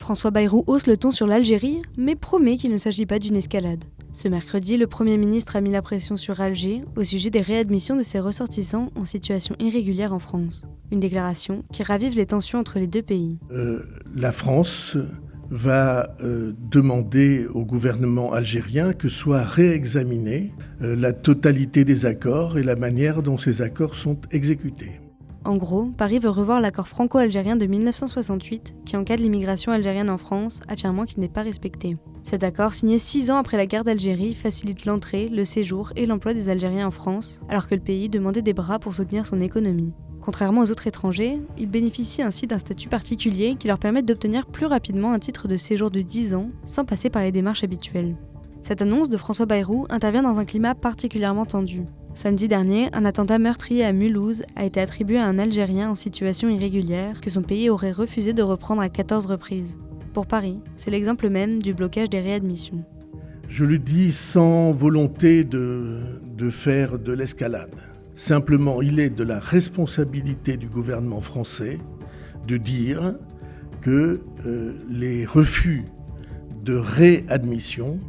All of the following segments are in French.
François Bayrou hausse le ton sur l'Algérie, mais promet qu'il ne s'agit pas d'une escalade. Ce mercredi, le Premier ministre a mis la pression sur Alger au sujet des réadmissions de ses ressortissants en situation irrégulière en France. Une déclaration qui ravive les tensions entre les deux pays. La France va demander au gouvernement algérien que soit réexaminée la totalité des accords et la manière dont ces accords sont exécutés. En gros, Paris veut revoir l'accord franco-algérien de 1968 qui encadre l'immigration algérienne en France, affirmant qu'il n'est pas respecté. Cet accord, signé 6 ans après la guerre d'Algérie, facilite l'entrée, le séjour et l'emploi des Algériens en France, alors que le pays demandait des bras pour soutenir son économie. Contrairement aux autres étrangers, ils bénéficient ainsi d'un statut particulier qui leur permet d'obtenir plus rapidement un titre de séjour de 10 ans, sans passer par les démarches habituelles. Cette annonce de François Bayrou intervient dans un climat particulièrement tendu. Samedi dernier, un attentat meurtrier à Mulhouse a été attribué à un Algérien en situation irrégulière que son pays aurait refusé de reprendre à 14 reprises. Pour Paris, c'est l'exemple même du blocage des réadmissions. Je le dis sans volonté de faire de l'escalade. Simplement, il est de la responsabilité du gouvernement français de dire que les refus de réadmission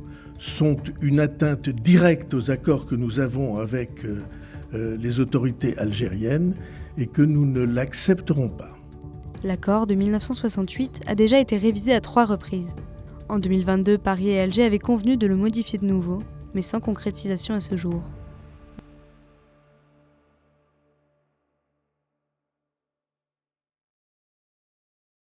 sont une atteinte directe aux accords que nous avons avec les autorités algériennes et que nous ne l'accepterons pas. L'accord de 1968 a déjà été révisé à 3 reprises. En 2022, Paris et Alger avaient convenu de le modifier de nouveau, mais sans concrétisation à ce jour.